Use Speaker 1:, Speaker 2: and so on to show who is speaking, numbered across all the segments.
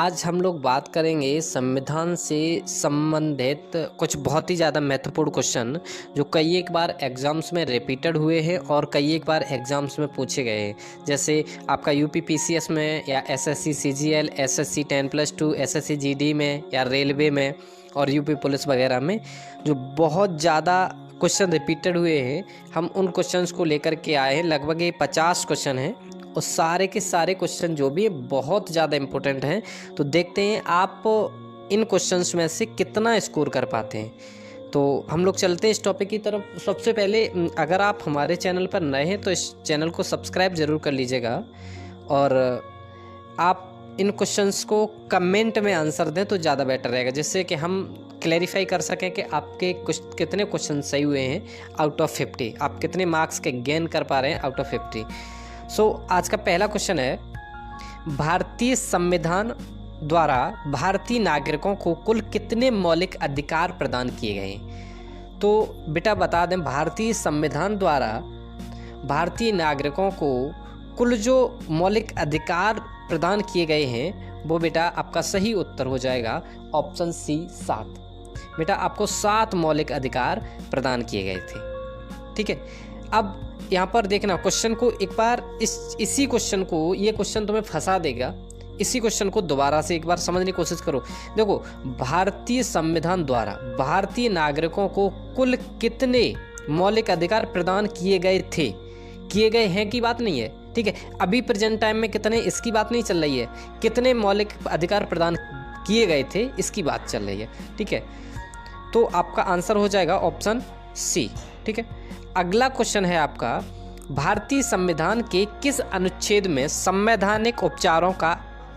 Speaker 1: आज हम लोग बात करेंगे संविधान से संबंधित कुछ बहुत ही ज़्यादा महत्वपूर्ण क्वेश्चन जो कई एक बार एग्ज़ाम्स में रिपीटेड हुए हैं और कई एक बार एग्ज़ाम्स में पूछे गए हैं। जैसे आपका यूपीपीसीएस में या SSC CGL, SSC 10+2, SSC GD में या रेलवे में और यूपी पुलिस वगैरह में जो बहुत ज़्यादा क्वेश्चन रिपीटेड हुए हैं, हम उन क्वेश्चंस को लेकर के आए हैं। लगभग ये 50 क्वेश्चन हैं और सारे के सारे क्वेश्चन जो भी है बहुत ज़्यादा इम्पोर्टेंट हैं। तो देखते हैं आप इन क्वेश्चंस में से कितना स्कोर कर पाते हैं। तो हम लोग चलते हैं इस टॉपिक की तरफ। सबसे पहले अगर आप हमारे चैनल पर नए हैं तो इस चैनल को सब्सक्राइब ज़रूर कर लीजिएगा और आप इन क्वेश्चंस को कमेंट में आंसर दें तो ज़्यादा बेटर रहेगा, जिससे कि हम क्लैरिफाई कर सकें कि आपके कितने क्वेश्चन सही हुए हैं आउट ऑफ 50, आप कितने मार्क्स के गेन कर पा रहे हैं आउट ऑफ 50। आज का पहला क्वेश्चन है, भारतीय संविधान द्वारा भारतीय नागरिकों को कुल कितने मौलिक अधिकार प्रदान किए गए हैं? तो बेटा बता दें, भारतीय संविधान द्वारा भारतीय नागरिकों को कुल जो मौलिक अधिकार प्रदान किए गए हैं वो बेटा आपका सही उत्तर हो जाएगा ऑप्शन सी 7। बेटा आपको 7 मौलिक अधिकार प्रदान किए गए थे। ठीक है, अब यहाँ पर देखना क्वेश्चन को एक बार, इसी क्वेश्चन को, ये क्वेश्चन तुम्हें फंसा देगा। इसी क्वेश्चन को दोबारा से एक बार समझने की कोशिश करो। देखो, भारतीय संविधान द्वारा भारतीय नागरिकों को कुल कितने मौलिक अधिकार प्रदान किए गए थे, किए गए हैं की बात नहीं है। ठीक है, अभी प्रेजेंट टाइम में कितने, इसकी बात नहीं चल रही है। कितने मौलिक अधिकार प्रदान किए गए थे इसकी बात चल रही है। ठीक है, तो आपका आंसर हो जाएगा ऑप्शन सी। ठीक है, अगला क्वेश्चन है आपका, भारतीय संविधान के किस अनुच्छेद में संवैधानिक उपचारों का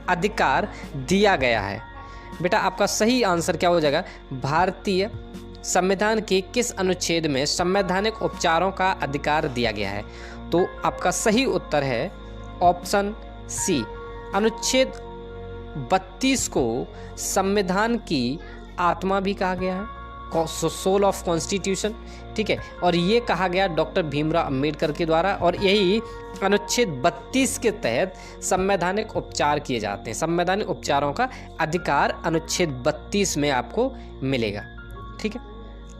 Speaker 1: अधिकार दिया गया है? बेटा आपका सही आंसर क्या हो जाएगा, भारतीय संविधान के किस अनुच्छेद में संवैधानिक उपचारों का अधिकार दिया गया है? तो आपका सही उत्तर है ऑप्शन सी, अनुच्छेद 32 को संविधान की आत्मा भी कहा गया है, सोल ऑफ कॉन्स्टिट्यूशन। ठीक है, और ये कहा गया डॉक्टर भीमराव अंबेडकर के द्वारा, और यही अनुच्छेद 32 के तहत संवैधानिक उपचार किए जाते हैं। संवैधानिक उपचारों का अधिकार अनुच्छेद 32 में आपको मिलेगा। ठीक है,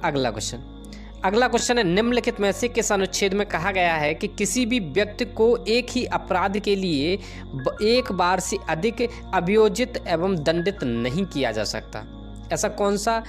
Speaker 1: अगला क्वेश्चन है, निम्नलिखित में से किस अनुच्छेद में कहा गया है कि किसी भी व्यक्ति को एक ही अपराध के लिए एक बार से अधिक अभियोजित एवं दंडित नहीं किया जा सकता? ऐसा कौन सा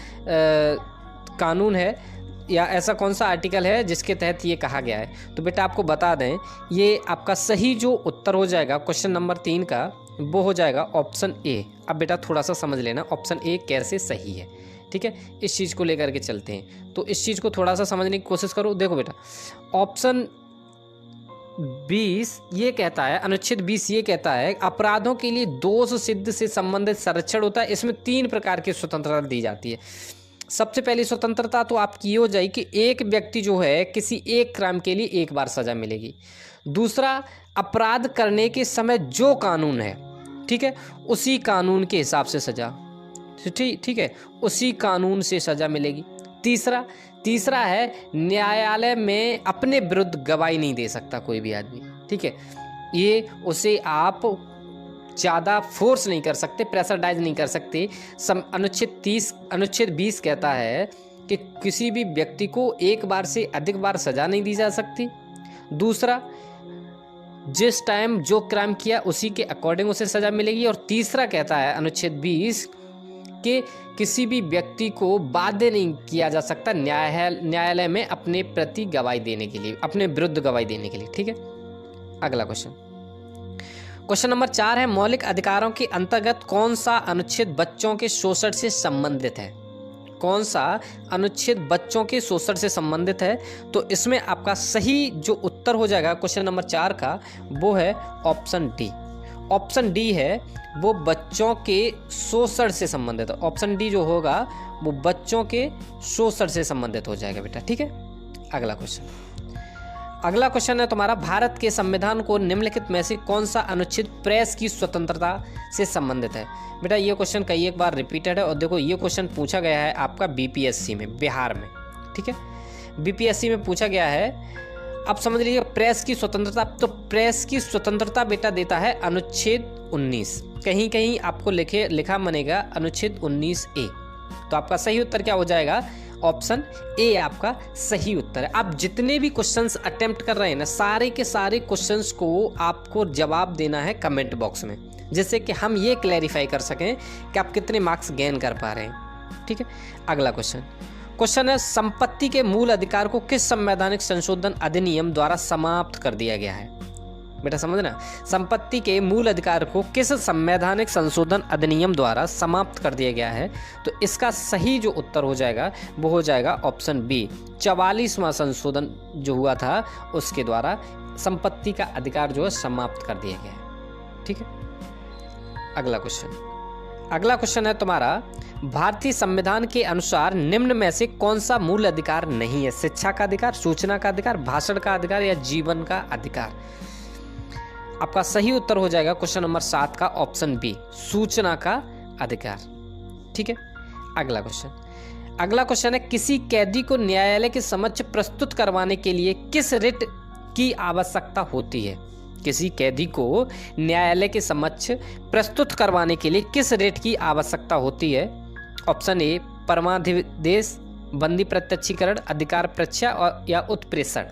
Speaker 1: कानून है या ऐसा कौन सा आर्टिकल है जिसके तहत ये कहा गया है? तो बेटा आपको बता दें, ये आपका सही जो उत्तर हो जाएगा क्वेश्चन नंबर 3 का, वो हो जाएगा ऑप्शन ए। अब बेटा थोड़ा सा समझ लेना ऑप्शन ए कैसे सही है। ठीक है, इस चीज़ को लेकर के चलते हैं, तो इस चीज़ को थोड़ा सा समझने की कोशिश करो। देखो बेटा, ऑप्शन 20 ये कहता है, अनुच्छेद 20 ये कहता है, अपराधों के लिए दोष सिद्ध से संबंधित संरक्षण होता है। इसमें 3 प्रकार की स्वतंत्रता दी जाती है। सबसे पहली स्वतंत्रता तो आपकी ये हो जाएगी कि एक व्यक्ति जो है किसी एक क्राइम के लिए एक बार सजा मिलेगी। दूसरा, अपराध करने के समय जो कानून है, ठीक है, उसी कानून के हिसाब से सजा, ठीक है, उसी कानून से सजा मिलेगी। तीसरा है, न्यायालय में अपने विरुद्ध गवाही नहीं दे सकता कोई भी आदमी। ठीक है, ये उसे आप ज़्यादा फोर्स नहीं कर सकते, प्रेशराइज नहीं कर सकते। अनुच्छेद 20 कहता है कि किसी भी व्यक्ति को एक बार से अधिक बार सजा नहीं दी जा सकती। दूसरा, जिस टाइम जो क्राइम किया उसी के अकॉर्डिंग उसे सजा मिलेगी। और तीसरा कहता है अनुच्छेद 20 कि किसी भी व्यक्ति को बाध्य नहीं किया जा सकता न्यायालय में अपने प्रति गवाही देने के लिए, अपने विरुद्ध गवाही देने के लिए। ठीक है, अगला क्वेश्चन नंबर 4 है, मौलिक अधिकारों के अंतर्गत कौन सा अनुच्छेद बच्चों के शोषण से संबंधित है? कौन सा अनुच्छेद बच्चों के शोषण से संबंधित है? तो इसमें आपका सही जो उत्तर हो जाएगा क्वेश्चन नंबर 4 का, वो है ऑप्शन डी। ऑप्शन डी है वो बच्चों के शोषण से संबंधित है। ऑप्शन डी जो होगा वो बच्चों के शोषण से संबंधित हो जाएगा बेटा। ठीक है, अगला क्वेश्चन है तुम्हारा, भारत के संविधान को निम्नलिखित में से कौन सा अनुच्छेद प्रेस की स्वतंत्रता से संबंधित है? बेटा ये क्वेश्चन कई एक बार रिपीटेड है और देखो ये क्वेश्चन पूछा गया है आपका बीपीएससी में, बिहार में। ठीक है, बीपीएससी में पूछा गया है, अब समझ लीजिए प्रेस की स्वतंत्रता, तो प्रेस की स्वतंत्रता बेटा देता है अनुच्छेद 19। कहीं कहीं आपको लिखा बनेगा अनुच्छेद 19A। तो आपका सही उत्तर क्या हो जाएगा? ऑप्शन ए आपका सही उत्तर है। आप जितने भी क्वेश्चंस अटेम्प्ट कर रहे हैं ना, सारे के सारे क्वेश्चंस को आपको जवाब देना है कमेंट बॉक्स में, जिससे कि हम ये क्लैरिफाई कर सकें कि आप कितने मार्क्स गेन कर पा रहे हैं। ठीक है, अगला क्वेश्चन है, संपत्ति के मूल अधिकार को किस संवैधानिक संशोधन अधिनियम द्वारा समाप्त कर दिया गया है? बेटा समझना, संपत्ति के मूल अधिकार को किस संवैधानिक संशोधन अधिनियम द्वारा समाप्त कर दिया गया है? तो इसका सही जो उत्तर हो जाएगा वो हो जाएगा ऑप्शन बी, 44वां संशोधन जो हुआ था उसके द्वारा संपत्ति का अधिकार जो है समाप्त कर दिया गया है। ठीक है, अगला क्वेश्चन है तुम्हारा, भारतीय संविधान के अनुसार निम्न में से कौन सा मूल अधिकार नहीं है? शिक्षा का अधिकार, सूचना का अधिकार, भाषण का अधिकार या जीवन का अधिकार? आपका सही उत्तर हो जाएगा क्वेश्चन नंबर 7 का ऑप्शन बी, सूचना का अधिकार। ठीक है, अगला क्वेश्चन है, किसी कैदी को न्यायालय के समक्ष प्रस्तुत करवाने के लिए किस रिट की आवश्यकता होती है? किसी कैदी को न्यायालय के समक्ष प्रस्तुत करवाने के लिए किस रिट की आवश्यकता होती है? ऑप्शन ए, परमाधिदेश, बंदी प्रत्यक्षीकरण, अधिकार परीक्षा और या उत्प्रेषण।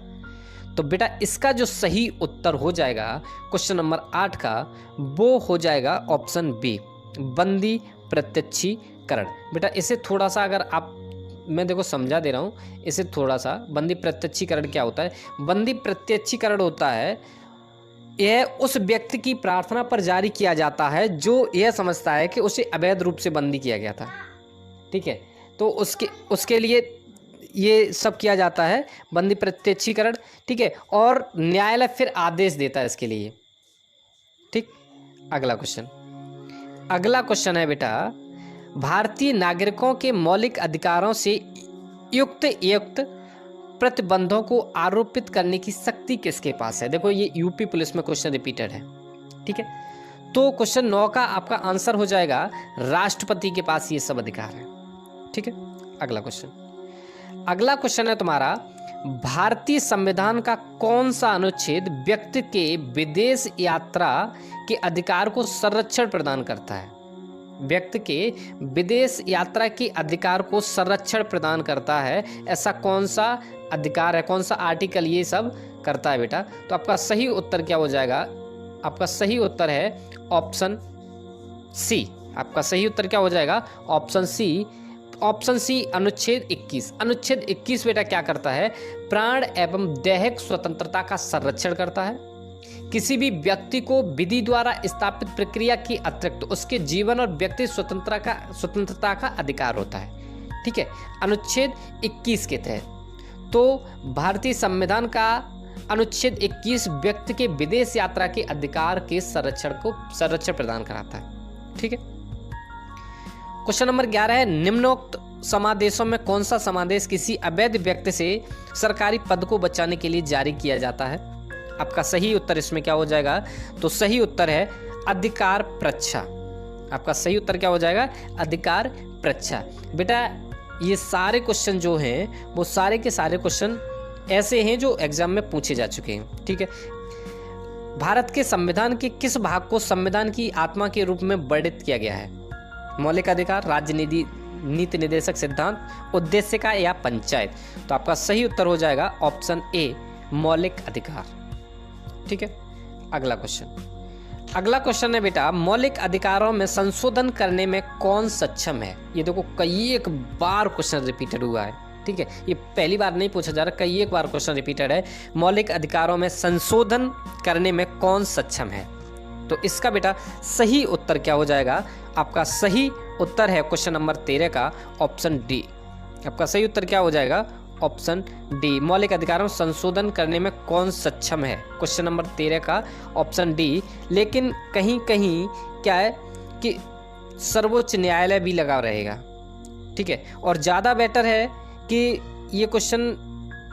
Speaker 1: तो बेटा इसका जो सही उत्तर हो जाएगा क्वेश्चन नंबर 8 का, वो हो जाएगा ऑप्शन बी, बंदी प्रत्यक्षीकरण। बेटा इसे थोड़ा सा अगर आप, मैं देखो समझा दे रहा हूँ इसे थोड़ा सा। बंदी प्रत्यक्षीकरण क्या होता है? बंदी प्रत्यक्षीकरण होता है, यह उस व्यक्ति की प्रार्थना पर जारी किया जाता है जो यह समझता है कि उसे अवैध रूप से बंदी किया गया था। ठीक है, तो उसके लिए ये सब किया जाता है, बंदी प्रत्यक्षीकरण। ठीक है, और न्यायालय फिर आदेश देता है इसके लिए। ठीक, अगला क्वेश्चन है बेटा, भारतीय नागरिकों के मौलिक अधिकारों से युक्त प्रतिबंधों को आरोपित करने की शक्ति किसके पास है? देखो ये यूपी पुलिस में क्वेश्चन रिपीटेड है। ठीक है, तो क्वेश्चन 9 का आपका आंसर हो जाएगा राष्ट्रपति के पास ये सब अधिकार है। ठीक है, अगला क्वेश्चन है तुम्हारा, भारतीय संविधान का कौन सा अनुच्छेद व्यक्ति के विदेश यात्रा के अधिकार को संरक्षण प्रदान करता है? व्यक्ति के विदेश यात्रा के अधिकार को संरक्षण प्रदान करता है, ऐसा कौन सा अधिकार है, कौन सा आर्टिकल ये सब करता है बेटा? तो आपका सही उत्तर क्या हो जाएगा? आपका सही उत्तर है ऑप्शन सी। आपका सही उत्तर क्या हो जाएगा? ऑप्शन सी अनुच्छेद 21। अनुच्छेद 21 बेटा क्या करता है? प्राण एवं दैहिक स्वतंत्रता का संरक्षण करता है। किसी भी व्यक्ति को विधि द्वारा स्थापित प्रक्रिया की अतिरिक्त उसके जीवन और व्यक्ति स्वतंत्रता का अधिकार होता है। ठीक है, अनुच्छेद 21 के तहत। तो भारतीय संविधान का अनुच्छेद 21 व्यक्ति के विदेश यात्रा के अधिकार के संरक्षण प्रदान कराता है। ठीक है, क्वेश्चन नंबर 11 है, निम्नोक्त समादेशों में कौन सा समादेश किसी अवैध व्यक्ति से सरकारी पद को बचाने के लिए जारी किया जाता है? आपका सही उत्तर इसमें क्या हो जाएगा? तो सही उत्तर है अधिकार परीक्षा। आपका सही उत्तर क्या हो जाएगा? अधिकार परीक्षा। बेटा ये सारे क्वेश्चन जो हैं वो सारे के सारे क्वेश्चन ऐसे हैं जो एग्जाम में पूछे जा चुके हैं। ठीक है, भारत के संविधान के किस भाग को संविधान की आत्मा के रूप में वर्णित किया गया है? मौलिक अधिकार, राज्य नीति निर्देशक सिद्धांत, उद्देश्य का या पंचायत? तो आपका सही उत्तर हो जाएगा ऑप्शन ए, मौलिक अधिकार। ठीक है, अगला क्वेश्चन है बेटा, मौलिक अधिकारों में संशोधन करने में कौन सक्षम है? ये देखो कई एक बार क्वेश्चन रिपीटेड हुआ है। ठीक है, ये पहली बार नहीं पूछा जा रहा, कई एक बार क्वेश्चन रिपीटेड है। मौलिक अधिकारों में संशोधन करने में कौन सक्षम है? तो इसका बेटा सही उत्तर क्या हो जाएगा? आपका सही उत्तर है क्वेश्चन नंबर 13 का ऑप्शन डी। आपका सही उत्तर क्या हो जाएगा? ऑप्शन डी, मौलिक अधिकारों में संशोधन करने में कौन सक्षम है? क्वेश्चन नंबर 13 का ऑप्शन डी। लेकिन कहीं कहीं क्या है कि सर्वोच्च न्यायालय भी लगा रहेगा। ठीक है, और ज़्यादा बेटर है कि ये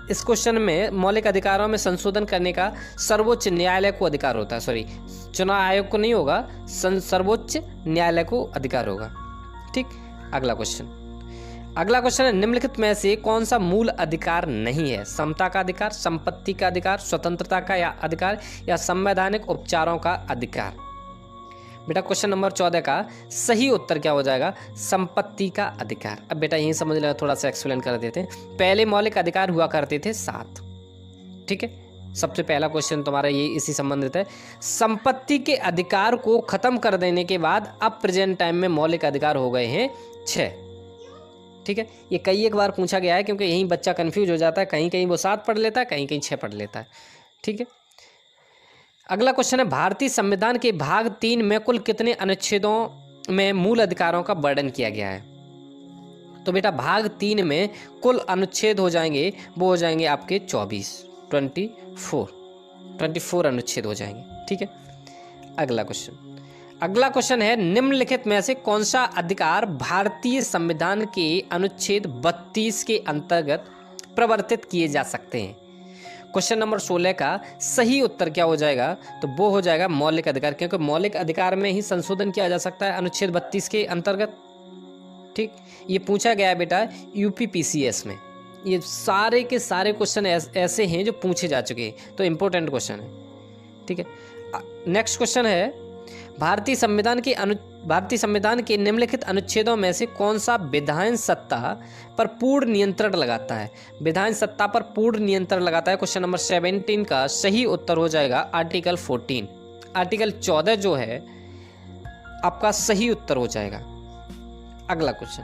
Speaker 1: इस क्वेश्चन में मौलिक अधिकारों में संशोधन करने का सर्वोच्च न्यायालय को अधिकार होता है। सॉरी, चुनाव आयोग को नहीं होगा, सर्वोच्च न्यायालय को अधिकार होगा। ठीक, अगला अगला क्वेश्चन है, निम्नलिखित में से कौन सा मूल अधिकार नहीं है? समता का अधिकार, संपत्ति का अधिकार, स्वतंत्रता का या अधिकार, या संवैधानिक उपचारों का अधिकार? बेटा क्वेश्चन नंबर 14 का सही उत्तर क्या हो जाएगा? संपत्ति का अधिकार। अब बेटा यही समझ लेना, थोड़ा सा एक्सप्लेन कर देते हैं। पहले मौलिक अधिकार हुआ करते थे 7, ठीक है। सबसे पहला क्वेश्चन तुम्हारा ये इसी संबंधित है। संपत्ति के अधिकार को खत्म कर देने के बाद अब प्रेजेंट टाइम में मौलिक अधिकार हो गए हैं 6, ठीक है। ये कई एक बार पूछा गया है, क्योंकि यहीं बच्चा कंफ्यूज हो जाता है, कहीं कहीं वो 7 पढ़ लेता है, कहीं कहीं 6 पढ़ लेता है, ठीक है। अगला क्वेश्चन है, भारतीय संविधान के भाग 3 में कुल कितने अनुच्छेदों में मूल अधिकारों का वर्णन किया गया है? तो बेटा भाग 3 में कुल अनुच्छेद हो जाएंगे, वो हो जाएंगे आपके 24 अनुच्छेद हो जाएंगे, ठीक है। अगला क्वेश्चन है, निम्नलिखित में से कौन सा अधिकार भारतीय संविधान के अनुच्छेद 32 के अंतर्गत प्रवर्तित किए जा सकते हैं? क्वेश्चन नंबर 16 का सही उत्तर क्या हो जाएगा? तो वो हो जाएगा मौलिक अधिकार, क्योंकि मौलिक अधिकार में ही संशोधन किया जा सकता है अनुच्छेद 32 के अंतर्गत, ठीक। ये पूछा गया है बेटा यूपीपीसीएस में। ये सारे के सारे क्वेश्चन ऐसे हैं जो पूछे जा चुके हैं, तो इम्पोर्टेंट क्वेश्चन है, ठीक है। नेक्स्ट क्वेश्चन है, भारतीय संविधान के निम्नलिखित अनुच्छेदों में से कौन सा विधायन सत्ता पर पूर्ण नियंत्रण लगाता है? विधायन सत्ता पर पूर्ण नियंत्रण लगाता है। क्वेश्चन नंबर 17 का सही उत्तर हो जाएगा आर्टिकल 14। आर्टिकल 14 जो है आपका सही उत्तर हो जाएगा। अगला क्वेश्चन,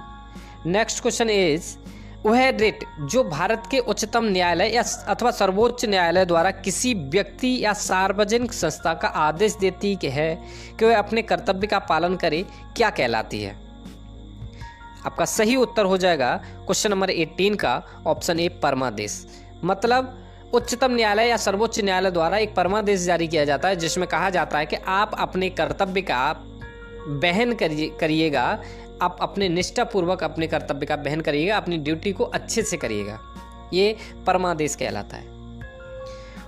Speaker 1: नेक्स्ट क्वेश्चन इज, वह रेट जो भारत के उच्चतम न्यायालय या अथवा सर्वोच्च न्यायालय द्वारा किसी व्यक्ति या सार्वजनिक संस्था का आदेश देती है कि वह अपने कर्तव्य का पालन करे, क्या कहलाती है? आपका सही उत्तर हो जाएगा क्वेश्चन नंबर 18 का ऑप्शन ए, परमादेश। मतलब उच्चतम न्यायालय या सर्वोच्च न्यायालय द्वारा एक परमादेश जारी किया जाता है, जिसमें कहा जाता है कि आप अपने कर्तव्य का वहन करिएगा, आप अपने निष्ठापूर्वक अपने कर्तव्य का वहन करिएगा, अपनी ड्यूटी को अच्छे से करिएगा, ये परमादेश कहलाता है।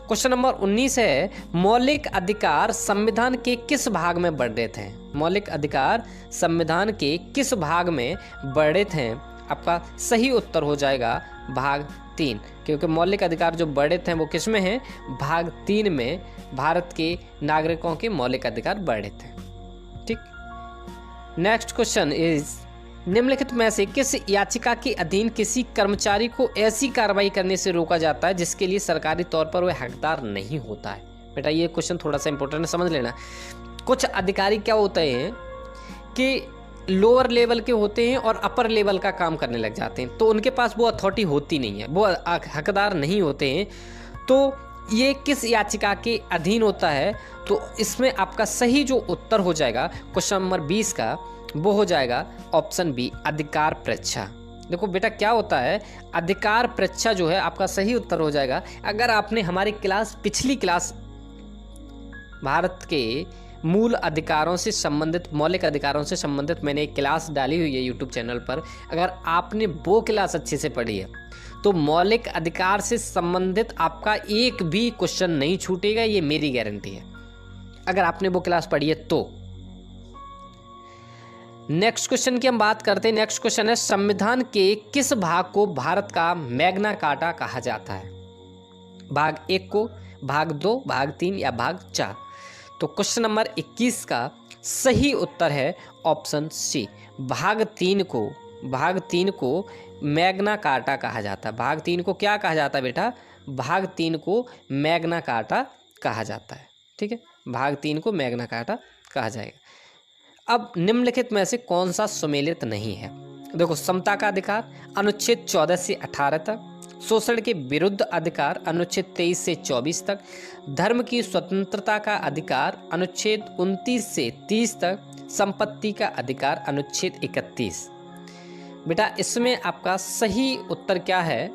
Speaker 1: क्वेश्चन नंबर 19 है, मौलिक अधिकार संविधान के किस भाग में वर्णित हैं? मौलिक अधिकार संविधान के किस भाग में वर्णित हैं? आपका सही उत्तर हो जाएगा भाग 3, क्योंकि मौलिक अधिकार जो वर्णित हैं वो किस में हैं? भाग 3 में भारत के नागरिकों के मौलिक अधिकार वर्णित हैं, ठीक। नेक्स्ट क्वेश्चन इज, निम्नलिखित में से किस याचिका के अधीन किसी कर्मचारी को ऐसी कार्रवाई करने से रोका जाता है जिसके लिए सरकारी तौर पर वह हकदार नहीं होता है? बेटा ये क्वेश्चन थोड़ा सा इंपॉर्टेंट है, समझ लेना। कुछ अधिकारी क्या होते हैं कि लोअर लेवल के होते हैं और अपर लेवल का काम करने लग जाते हैं, तो उनके पास वो अथॉरिटी होती नहीं है, वो हकदार नहीं होते हैं। तो ये किस याचिका के अधीन होता है? तो इसमें आपका सही जो उत्तर हो जाएगा क्वेश्चन नंबर 20 का, वो हो जाएगा ऑप्शन बी, अधिकार परीक्षा। देखो बेटा क्या होता है, अधिकार परीक्षा जो है आपका सही उत्तर हो जाएगा। अगर आपने हमारी पिछली क्लास भारत के मूल अधिकारों से संबंधित, मौलिक अधिकारों से संबंधित मैंने एक क्लास डाली हुई है यूट्यूब चैनल पर, अगर आपने वो क्लास अच्छे से पढ़ी है तो मौलिक अधिकार से संबंधित आपका एक भी क्वेश्चन नहीं छूटेगा, ये मेरी गारंटी है, अगर आपने वो क्लास पढ़ी है तो। नेक्स्ट क्वेश्चन की हम बात करते हैं। नेक्स्ट क्वेश्चन है, संविधान के किस भाग को भारत का मैग्ना कार्टा कहा जाता है? भाग 1 को, भाग 2, भाग 3 या भाग 4? तो क्वेश्चन नंबर 21 का सही उत्तर है ऑप्शन सी, भाग 3 को मैग्ना कार्टा कहा जाता है। भाग 3 को क्या कहा जाता है बेटा? भाग 3 को मैग्ना कार्टा कहा जाता है, ठीक है। भाग 3 को मैग्ना कार्टा कहा जाएगा। अब निम्नलिखित में से कौन सा सुमेलित नहीं है? देखो, समता का अधिकार अनुच्छेद 14 से 18 तक, शोषण के विरुद्ध अधिकार अनुच्छेद 23 से 24 तक, धर्म की स्वतंत्रता का अधिकार अनुच्छेद 29 से 30 तक, संपत्ति का अधिकार अनुच्छेद 31। बेटा इसमें आपका सही उत्तर क्या है?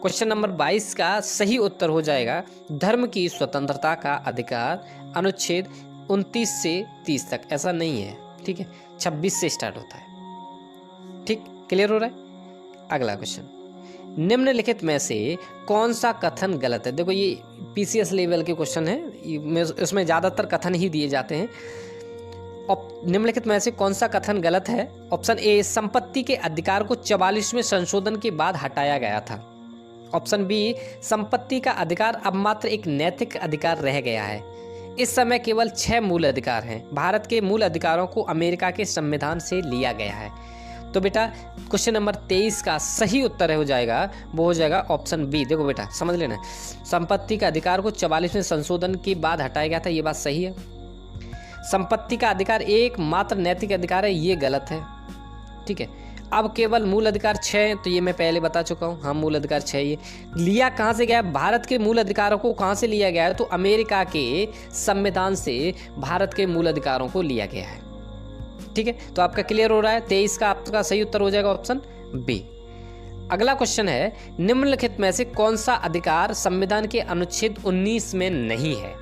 Speaker 1: क्वेश्चन नंबर 22 का सही उत्तर हो जाएगा धर्म की स्वतंत्रता का अधिकार अनुच्छेद 29 से 30 तक। ऐसा नहीं है, ठीक है, 26 से स्टार्ट होता है, ठीक, क्लियर हो रहा है। अगला क्वेश्चन, निम्नलिखित में से कौन सा कथन गलत है? देखो ये पीसीएस लेवल के क्वेश्चन है, इसमें ज़्यादातर कथन ही दिए जाते हैं। निम्नलिखित में से कौन सा कथन गलत है? ऑप्शन ए, संपत्ति के अधिकार को 44वें संशोधन के बाद हटाया गया था। ऑप्शन बी, संपत्ति का अधिकार अब मात्र एक नैतिक अधिकार रह गया है। इस समय केवल 6 मूल अधिकार हैं। भारत के मूल अधिकारों को अमेरिका के संविधान से लिया गया है। तो बेटा क्वेश्चन नंबर 23 का सही उत्तर हो जाएगा, वो हो जाएगा ऑप्शन बी। देखो बेटा समझ लेना, संपत्ति का अधिकार को 44वें संशोधन के बाद हटाया गया था, ये बात सही है। संपत्ति का अधिकार एकमात्र नैतिक अधिकार है, ये गलत है। ठीक है, अब केवल मूल अधिकार 6 हैं, तो ये मैं पहले बता चुका हूँ। हाँ, मूल अधिकार 6 ये लिया कहाँ से गया? भारत के मूल अधिकारों को कहाँ से लिया गया है? तो अमेरिका के संविधान से भारत के मूल अधिकारों को लिया गया है। ठीक है, तो आपका क्लियर हो रहा है। 23 का आपका सही उत्तर हो जाएगा ऑप्शन बी। अगला क्वेश्चन है, निम्नलिखित में से कौन सा अधिकार संविधान के अनुच्छेद 19 में नहीं है?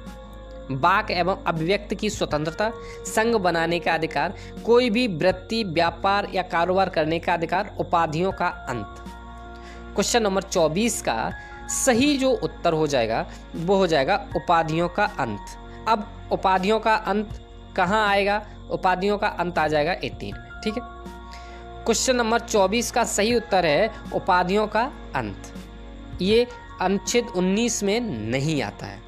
Speaker 1: वाक एवं अभिव्यक्ति की स्वतंत्रता, संघ बनाने का अधिकार, कोई भी वृत्ति, व्यापार या कारोबार करने का अधिकार, उपाधियों का अंत। क्वेश्चन नंबर 24 का सही जो उत्तर हो जाएगा वो हो जाएगा उपाधियों का अंत। अब उपाधियों का अंत कहाँ आएगा? उपाधियों का अंत आ जाएगा 18 में। ठीक है, क्वेश्चन नंबर 24 का सही उत्तर है उपाधियों का अंत। ये अनुच्छेद 19 में नहीं आता है।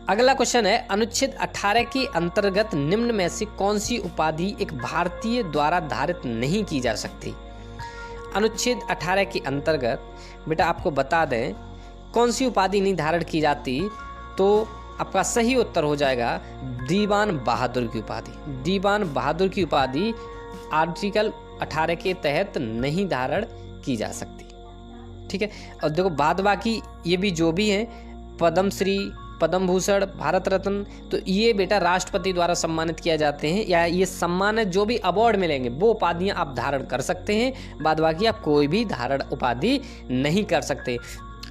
Speaker 1: अगला क्वेश्चन है, अनुच्छेद 18 के अंतर्गत निम्न में से कौन सी उपाधि एक भारतीय द्वारा धारित नहीं की जा सकती? अनुच्छेद 18 के अंतर्गत बेटा आपको बता दें कौन सी उपाधि नहीं धारण की जाती, तो आपका सही उत्तर हो जाएगा दीवान बहादुर की उपाधि। दीवान बहादुर की उपाधि आर्टिकल 18 के तहत नहीं धारण की जा सकती। ठीक है, और देखो बाद बाकी ये भी जो भी हैं, पद्मश्री, पद्म भूषण, भारत रत्न, तो ये बेटा राष्ट्रपति द्वारा सम्मानित किया जाते हैं, या ये सम्मान जो भी अवार्ड मिलेंगे वो उपाधियां आप धारण कर सकते हैं। बाद बाकी आप कोई भी धारण उपाधि नहीं कर सकते।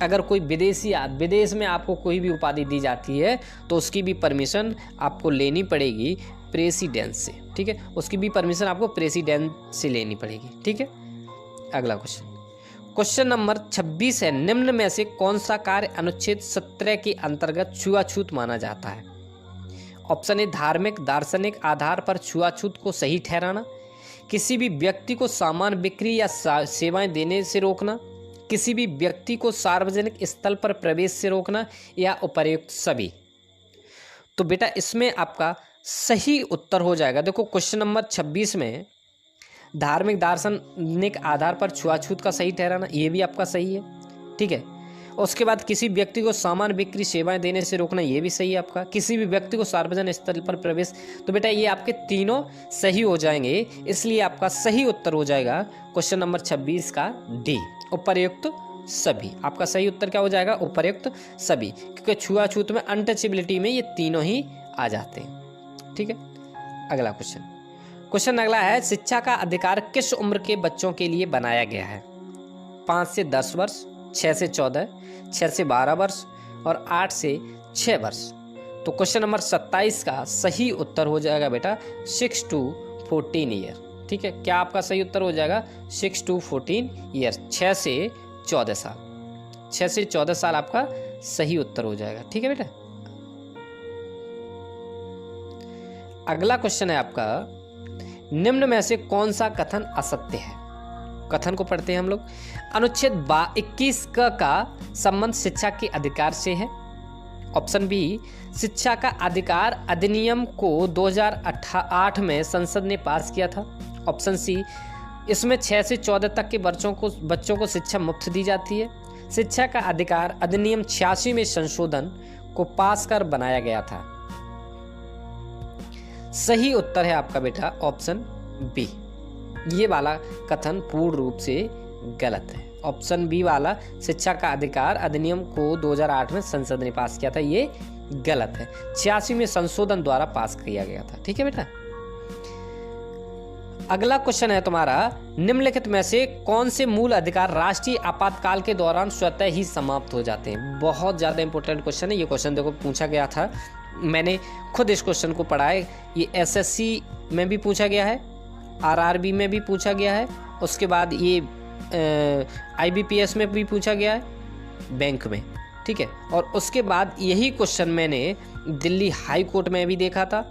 Speaker 1: अगर कोई विदेश में आपको कोई भी उपाधि दी जाती है तो उसकी भी परमिशन आपको लेनी पड़ेगी प्रेसिडेंट से। ठीक है, उसकी भी परमिशन आपको प्रेसिडेंट से लेनी पड़ेगी। ठीक है, अगला क्वेश्चन नंबर 26 है, निम्न में से कौन सा कार्य अनुच्छेद 17 के अंतर्गत छुआछूत माना जाता है? ऑप्शन ए, धार्मिक दार्शनिक आधार पर छुआछूत को सही ठहराना, किसी भी व्यक्ति को सामान बिक्री या सेवाएं देने से रोकना, किसी भी व्यक्ति को सार्वजनिक स्थल पर प्रवेश से रोकना, या उपर्युक्त सभी। तो बेटा इसमें आपका सही उत्तर हो जाएगा, देखो क्वेश्चन नंबर 26 में धार्मिक दार्शनिक आधार पर छुआछूत का सही ठहराना, ये भी आपका सही है। ठीक है, उसके बाद किसी व्यक्ति को सामान बिक्री सेवाएं देने से रोकना, ये भी सही है आपका। किसी भी व्यक्ति को सार्वजनिक स्थल पर प्रवेश, तो बेटा ये आपके तीनों सही हो जाएंगे, इसलिए आपका सही उत्तर हो जाएगा क्वेश्चन नंबर 26 का डी, उपर्युक्त सभी। आपका सही उत्तर क्या हो जाएगा? उपर्युक्त सभी, क्योंकि छुआछूत में अनटचेबिलिटी में ये तीनों ही आ जाते हैं। ठीक है, अगला क्वेश्चन अगला है, शिक्षा का अधिकार किस उम्र के बच्चों के लिए बनाया गया है? 5 से 10 वर्ष, 6 से 14, 6 से 12 वर्ष और 8 से 6 वर्ष। तो क्वेश्चन नंबर 27 का सही उत्तर हो जाएगा बेटा 6 to 14 ईयर। ठीक है, क्या आपका सही उत्तर हो जाएगा 6 to 14 ईयर, 6 से 14 साल। 6 से 14 साल आपका सही उत्तर हो जाएगा। ठीक है बेटा, अगला क्वेश्चन है आपका, निम्न में से कौन सा कथन असत्य है? कथन को पढ़ते हैं हम लोग। अनुच्छेद 21 का संबंध शिक्षा के अधिकार से है। ऑप्शन बी, शिक्षा का अधिकार अधिनियम को 2008 में संसद ने पास किया था। ऑप्शन सी, इसमें 6 से 14 तक के बच्चों को शिक्षा मुफ्त दी जाती है। शिक्षा का अधिकार अधिनियम 86 में संशोधन को पास कर बनाया गया था। सही उत्तर है आपका बेटा ऑप्शन बी। ये वाला कथन पूर्ण रूप से गलत है। ऑप्शन बी वाला शिक्षा का अधिकार अधिनियम को 2008 में संसद ने पास किया था, ये गलत है। 86 में संशोधन द्वारा पास किया गया था। ठीक है बेटा, अगला क्वेश्चन है तुम्हारा, निम्नलिखित में से कौन से मूल अधिकार राष्ट्रीय आपातकाल के दौरान स्वतः ही समाप्त हो जाते हैं? बहुत ज़्यादा इंपॉर्टेंट क्वेश्चन है। ये क्वेश्चन देखो पूछा गया था, मैंने खुद इस क्वेश्चन को पढ़ा है। ये एसएससी में भी पूछा गया है, आरआरबी में भी पूछा गया है, उसके बाद ये आईबीपीएस में भी पूछा गया है, बैंक में। ठीक है, और उसके बाद यही क्वेश्चन मैंने दिल्ली हाई कोर्ट में भी देखा था,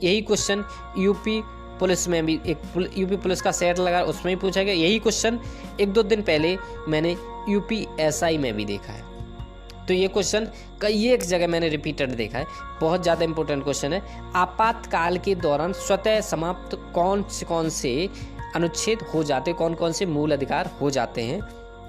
Speaker 1: यही क्वेश्चन यूपी पुलिस में भी, एक यूपी पुलिस का सेट लगा उसमें भी पूछा गया। यही क्वेश्चन 1-2 दिन पहले मैंने यूपीएसआई में भी देखा है। तो ये क्वेश्चन कई एक जगह मैंने रिपीटेड देखा है, बहुत ज़्यादा इंपॉर्टेंट क्वेश्चन है। आपातकाल के दौरान स्वतः समाप्त कौन से अनुच्छेद हो जाते, कौन से मूल अधिकार हो जाते हैं?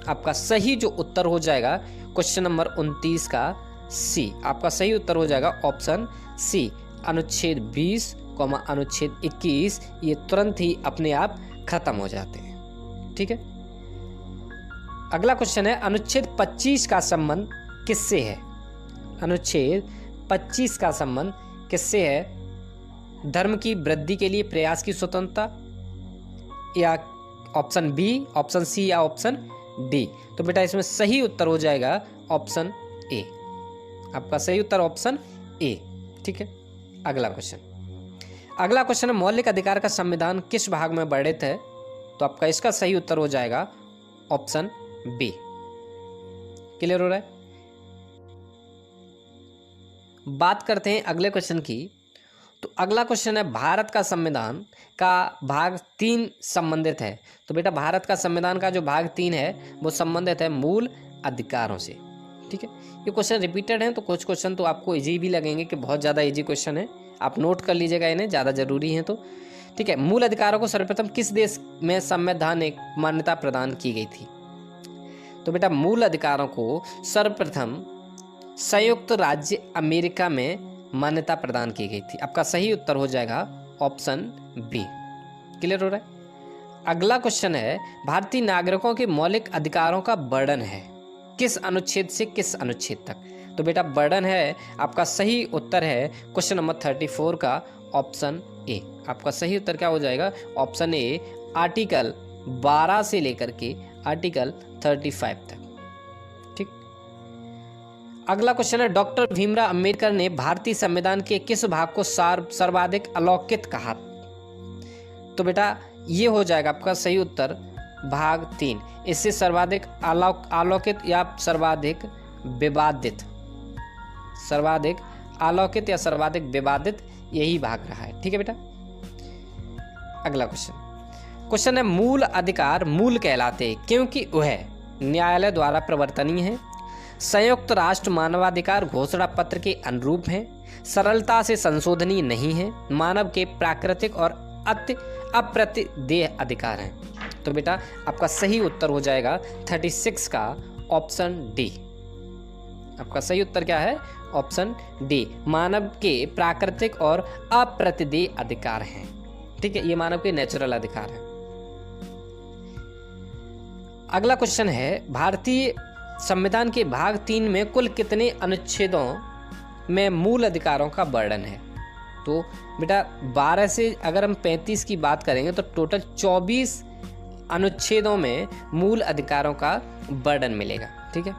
Speaker 1: आपका सही जो उत्तर हो जाएगा क्वेश्चन नंबर 29 का सी, आपका सही उत्तर हो जाएगा ऑप्शन सी, अनुच्छेद 20, अनुच्छेद 21, ये तुरंत ही अपने आप खत्म हो जाते हैं। ठीक है, अगला क्वेश्चन है अनुच्छेद 25 का संबंध किससे है? अनुच्छेद 25 का संबंध किससे है? धर्म की वृद्धि के लिए प्रयास की स्वतंत्रता, या ऑप्शन बी, ऑप्शन सी या ऑप्शन डी? तो बेटा इसमें सही उत्तर हो जाएगा ऑप्शन ए, आपका सही उत्तर ऑप्शन ए। ठीक है, अगला क्वेश्चन है मौलिक अधिकार का संविधान किस भाग में वर्णित है? तो आपका इसका सही उत्तर हो जाएगा ऑप्शन बी। क्लियर हो रहा है? बात करते हैं अगले क्वेश्चन की। तो अगला क्वेश्चन है भारत का संविधान का भाग 3 संबंधित है। तो बेटा भारत का संविधान का जो भाग 3 है वो संबंधित है मूल अधिकारों से। ठीक है, ये क्वेश्चन रिपीटेड हैं, तो कुछ क्वेश्चन तो आपको इजी भी लगेंगे कि बहुत ज़्यादा इजी क्वेश्चन है, आप नोट कर लीजिएगा इन्हें, ज़्यादा जरूरी हैं। तो ठीक है, मूल अधिकारों को सर्वप्रथम किस देश में संवैधानिक मान्यता प्रदान की गई थी? तो बेटा मूल अधिकारों को सर्वप्रथम संयुक्त राज्य अमेरिका में मान्यता प्रदान की गई थी। आपका सही उत्तर हो जाएगा ऑप्शन बी। क्लियर हो रहा है? अगला क्वेश्चन है भारतीय नागरिकों के मौलिक अधिकारों का वर्णन है किस अनुच्छेद से किस अनुच्छेद तक? तो बेटा वर्णन है, आपका सही उत्तर है क्वेश्चन नंबर 34 का ऑप्शन ए। आपका सही उत्तर क्या हो जाएगा? ऑप्शन ए, आर्टिकल 12 से लेकर के आर्टिकल 35 तक। ठीक, अगला क्वेश्चन है डॉक्टर भीमराव अंबेडकर ने भारतीय संविधान के किस भाग को सर्वाधिक अलौकिक कहा? तो बेटा ये हो जाएगा आपका सही उत्तर भाग 3। इससे सर्वाधिक अलौकिक या सर्वाधिक विवादित, सर्वाधिक अलौकिक या सर्वाधिक विवादित यही भाग रहा है। ठीक है बेटा, अगला क्वेश्चन है मूल अधिकार मूल कहलाते क्योंकि वह न्यायालय द्वारा प्रवर्तनीय है, संयुक्त राष्ट्र मानवाधिकार घोषणा पत्र के अनुरूप है, सरलता से संशोधनीय नहीं है, मानव के प्राकृतिक और अप्रतिदेह अधिकार हैं। तो बेटा आपका सही उत्तर हो जाएगा 36 का ऑप्शन डी। आपका सही उत्तर क्या है? ऑप्शन डी, मानव के प्राकृतिक और अप्रतिदेह अधिकार हैं। ठीक है, ये मानव के नेचुरल अधिकार हैं। अगला क्वेश्चन है भारतीय संविधान के भाग 3 में कुल कितने अनुच्छेदों में मूल अधिकारों का वर्णन है? तो बेटा 12 से अगर हम 35 की बात करेंगे तो टोटल 24 अनुच्छेदों में मूल अधिकारों का वर्णन मिलेगा। ठीक है,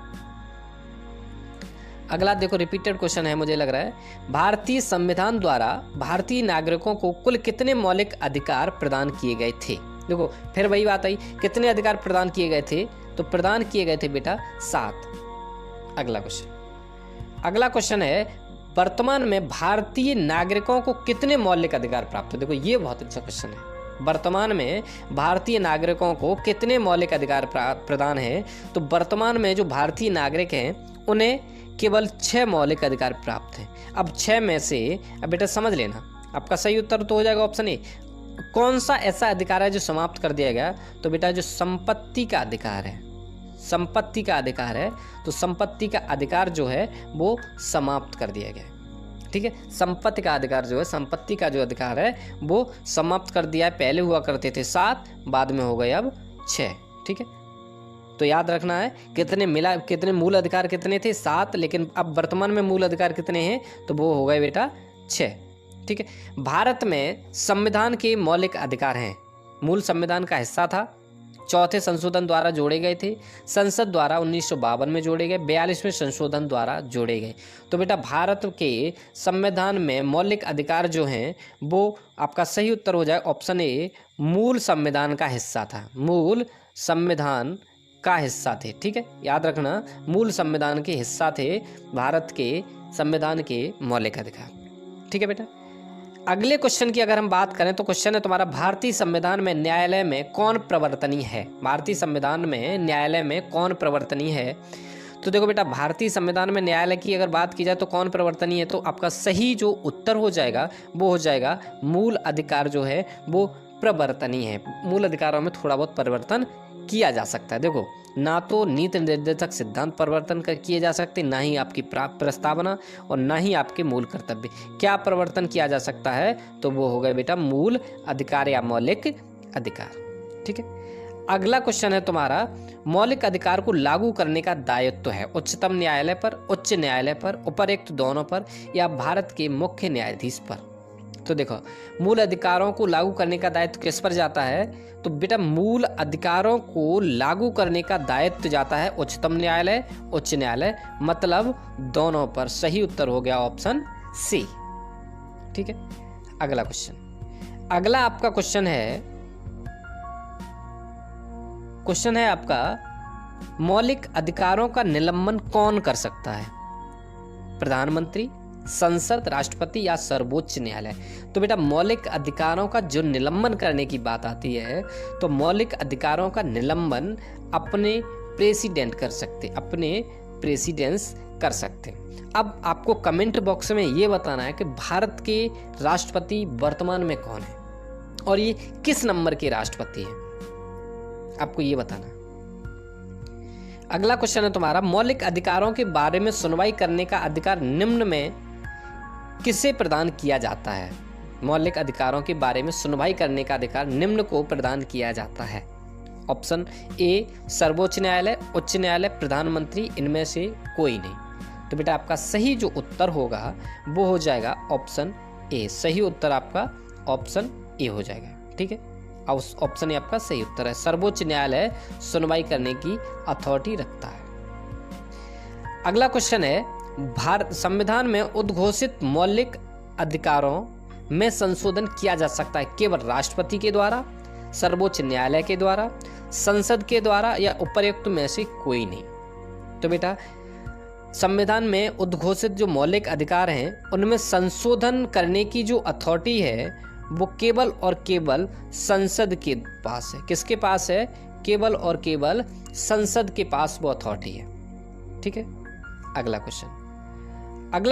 Speaker 1: अगला देखो रिपीटेड क्वेश्चन है मुझे लग रहा है, भारतीय संविधान द्वारा भारतीय नागरिकों को कुल कितने मौलिक अधिकार प्रदान किए गए थे? देखो फिर वही बात आई, कितने अधिकार प्रदान किए गए थे? तो प्रदान किए गए थे बेटा 7। अगला क्वेश्चन है वर्तमान में भारतीय नागरिकों को कितने मौलिक अधिकार प्राप्त है? देखो ये बहुत अच्छा क्वेश्चन है, वर्तमान में भारतीय नागरिकों को कितने मौलिक अधिकार प्रदान है? तो वर्तमान में जो भारतीय नागरिक हैं उन्हें केवल 6 मौलिक अधिकार प्राप्त हैं। अब 6 में से अब बेटा समझ लेना, आपका सही उत्तर तो हो जाएगा ऑप्शन ए। कौन सा ऐसा अधिकार है जो समाप्त कर दिया गया? तो बेटा जो संपत्ति का अधिकार है, संपत्ति का अधिकार है, तो संपत्ति का अधिकार जो है वो समाप्त कर दिया गया है। ठीक है, संपत्ति का अधिकार जो है, संपत्ति का जो अधिकार है वो समाप्त कर दिया है। पहले हुआ करते थे 7, बाद में हो गए अब 6। ठीक है, तो याद रखना है कितने मूल अधिकार कितने थे? 7, लेकिन अब वर्तमान में मूल अधिकार कितने हैं? तो वो हो गए बेटा 6। ठीक है, भारत में संविधान के मौलिक अधिकार हैं, मूल संविधान का हिस्सा था, 4थे संशोधन द्वारा जोड़े गए थे, संसद द्वारा 1952 में जोड़े गए, 42वें संशोधन द्वारा जोड़े गए। तो बेटा भारत के संविधान में मौलिक अधिकार जो हैं वो आपका सही उत्तर हो जाए ऑप्शन ए, मूल संविधान का हिस्सा था, मूल संविधान का हिस्सा थे। ठीक है, याद रखना मूल संविधान के हिस्सा थे भारत के संविधान के मौलिक अधिकार। ठीक है बेटा, अगले क्वेश्चन की अगर हम बात करें तो क्वेश्चन है तुम्हारा, भारतीय संविधान में न्यायालय में कौन प्रवर्तनीय है? भारतीय संविधान में न्यायालय में कौन प्रवर्तनीय है? तो देखो बेटा, भारतीय संविधान में न्यायालय की अगर बात की जाए तो कौन प्रवर्तनीय है, तो आपका सही जो उत्तर हो जाएगा वो हो जाएगा मूल अधिकार जो है वो प्रवर्तनीय है। मूल अधिकारों में थोड़ा बहुत परिवर्तन किया जा सकता है। देखो, ना तो नीति निर्देशक सिद्धांत परिवर्तन किए जा सकते, ना ही आपकी प्रस्तावना और ना ही आपके मूल कर्तव्य। क्या परिवर्तन किया जा सकता है? तो वो हो गए बेटा मूल अधिकार या मौलिक अधिकार। ठीक है, अगला क्वेश्चन है तुम्हारा, मौलिक अधिकार को लागू करने का दायित्व है उच्चतम न्यायालय पर, उच्च न्यायालय पर, उपर्युक्त दोनों पर या भारत के मुख्य न्यायाधीश पर? तो देखो, मूल अधिकारों को लागू करने का दायित्व किस पर जाता है? तो बेटा मूल अधिकारों को लागू करने का दायित्व जाता है उच्चतम न्यायालय, उच्च न्यायालय, मतलब दोनों पर। सही उत्तर हो गया ऑप्शन सी। ठीक है, अगला क्वेश्चन, अगला आपका क्वेश्चन है आपका, मौलिक अधिकारों का निलंबन कौन कर सकता है? प्रधानमंत्री, संसद, राष्ट्रपति या सर्वोच्च न्यायालय? तो बेटा मौलिक अधिकारों का जो निलंबन करने की बात आती है तो मौलिक अधिकारों का निलंबन अपने प्रेसिडेंट कर सकते, अपने प्रेसिडेंस कर सकते। अब आपको कमेंट बॉक्स में ये बताना है कि भारत के राष्ट्रपति वर्तमान में कौन है और ये किस नंबर के राष्ट्रपति हैं, आपको ये बताना है। अगला क्वेश्चन है तुम्हारा, मौलिक अधिकारों के बारे में सुनवाई करने का अधिकार निम्न में किसे प्रदान किया जाता है? मौलिक अधिकारों के बारे में सुनवाई करने का अधिकार निम्न को प्रदान किया जाता है। ऑप्शन ए सर्वोच्च न्यायालय, उच्च न्यायालय, प्रधानमंत्री, इनमें से कोई नहीं। तो बेटा आपका सही जो उत्तर होगा वो हो जाएगा ऑप्शन ए। सही उत्तर आपका ऑप्शन ए हो जाएगा। ठीक है, ऑप्शन ए आपका सही उत्तर है। सर्वोच्च न्यायालय सुनवाई करने की अथॉरिटी रखता है। अगला क्वेश्चन है, भारत संविधान में उद्घोषित मौलिक अधिकारों में संशोधन किया जा सकता है केवल राष्ट्रपति के द्वारा, सर्वोच्च न्यायालय के द्वारा, संसद के द्वारा या उपर्युक्त में से कोई नहीं। तो बेटा संविधान में उद्घोषित जो मौलिक अधिकार हैं उनमें संशोधन करने की जो अथॉरिटी है वो केवल और केवल संसद के पास है। किसके पास है? केवल और केवल संसद के पास वो अथॉरिटी है। ठीक है, अगला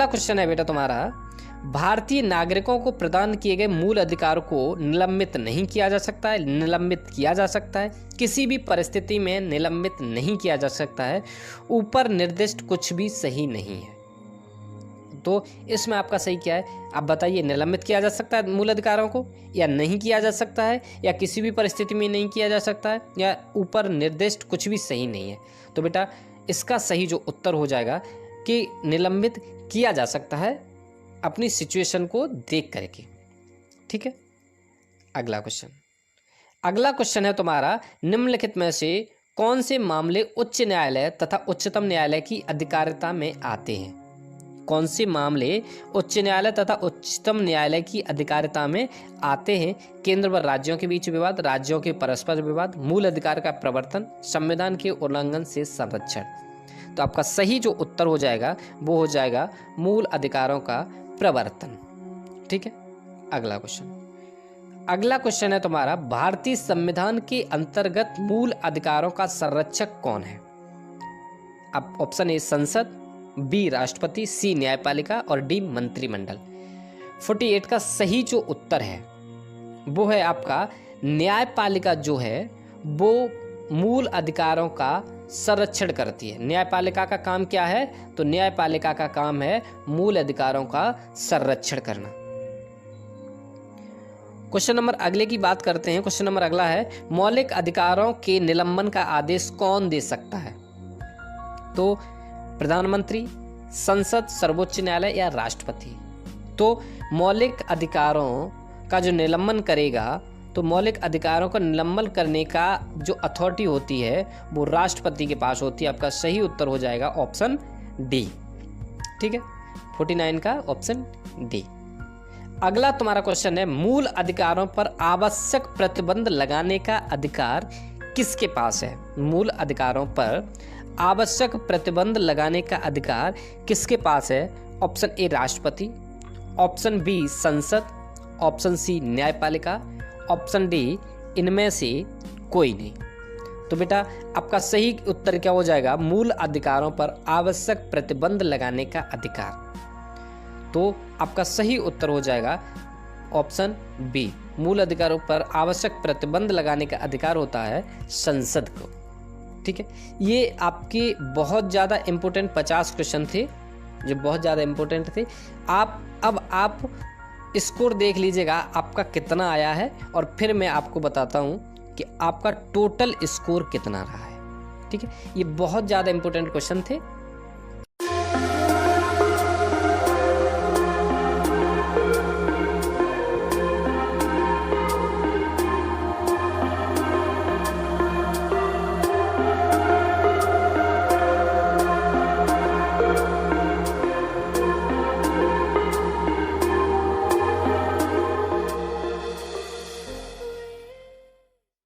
Speaker 1: क्वेश्चन है बेटा तुम्हारा, भारतीय नागरिकों को प्रदान किए गए मूल अधिकार को निलंबित नहीं किया जा सकता है, निलंबित किया जा सकता है, किसी भी परिस्थिति में निलंबित नहीं किया जा सकता है, ऊपर निर्दिष्ट कुछ भी सही नहीं है। तो इसमें आपका सही क्या है? आप बताइए, निलंबित किया जा सकता है मूल अधिकारों को या नहीं किया जा सकता है, या किसी भी परिस्थिति में नहीं किया जा सकता है, या ऊपर निर्दिष्ट कुछ भी सही नहीं है? तो बेटा इसका सही जो उत्तर हो जाएगा कि निलंबित किया जा सकता है अपनी सिचुएशन को देख करके। ठीक है, अगला क्वेश्चन है तुम्हारा, निम्नलिखित में से कौन से मामले उच्च न्यायालय तथा उच्चतम न्यायालय की अधिकारिता में आते हैं? कौन से मामले उच्च न्यायालय तथा उच्चतम न्यायालय की अधिकारिता में आते हैं? केंद्र व राज्यों के बीच विवाद, राज्यों के परस्पर विवाद, मूल अधिकार का प्रवर्तन, संविधान के उल्लंघन से संरक्षण। तो आपका सही जो उत्तर हो जाएगा वो हो जाएगा मूल अधिकारों का प्रवर्तन। ठीक है, अगला क्वेश्चन है तुम्हारा, भारतीय संविधान के अंतर्गत मूल अधिकारों का संरक्षक कौन है? अब ऑप्शन ए संसद, बी राष्ट्रपति, सी न्यायपालिका और डी मंत्रिमंडल। 48 का सही जो उत्तर है वो है आपका न्यायपालिका जो है वो मूल अधिकारों का संरक्षण करती है। न्यायपालिका का काम क्या है? तो न्यायपालिका का काम है मूल अधिकारों का संरक्षण करना। क्वेश्चन नंबर अगले की बात करते हैं। क्वेश्चन नंबर अगला है, मौलिक अधिकारों के निलंबन का आदेश कौन दे सकता है? तो प्रधानमंत्री, संसद, सर्वोच्च न्यायालय या राष्ट्रपति। तो मौलिक अधिकारों का जो निलंबन करेगा, तो मौलिक अधिकारों का निलंबन करने का जो अथॉरिटी होती है वो राष्ट्रपति के पास होती है। आपका सही उत्तर हो जाएगा ऑप्शन डी। ठीक है, 49 का ऑप्शन डी। अगला तुम्हारा क्वेश्चन है, मूल अधिकारों पर आवश्यक प्रतिबंध लगाने का अधिकार किसके पास है? मूल अधिकारों पर आवश्यक प्रतिबंध लगाने का अधिकार किसके पास है? ऑप्शन ए राष्ट्रपति, ऑप्शन बी संसद, ऑप्शन सी न्यायपालिका, ऑप्शन डी इनमें से कोई नहीं। तो बेटा आपका सही उत्तर क्या हो जाएगा, मूल अधिकारों पर आवश्यक प्रतिबंध लगाने का अधिकार। तो आपका सही उत्तर हो जाएगा ऑप्शन बी, मूल अधिकारों पर आवश्यक प्रतिबंध लगाने का अधिकार होता है संसद को। ठीक है, ये आपके बहुत ज़्यादा इम्पोर्टेंट 50 क्वेश्चन थे जो बहुत ज़्यादा इम्पोर्टेंट थे। अब आप स्कोर देख लीजिएगा आपका कितना आया है, और फिर मैं आपको बताता हूँ कि आपका टोटल स्कोर कितना रहा है। ठीक है, ये बहुत ज़्यादा इम्पोर्टेंट क्वेश्चन थे।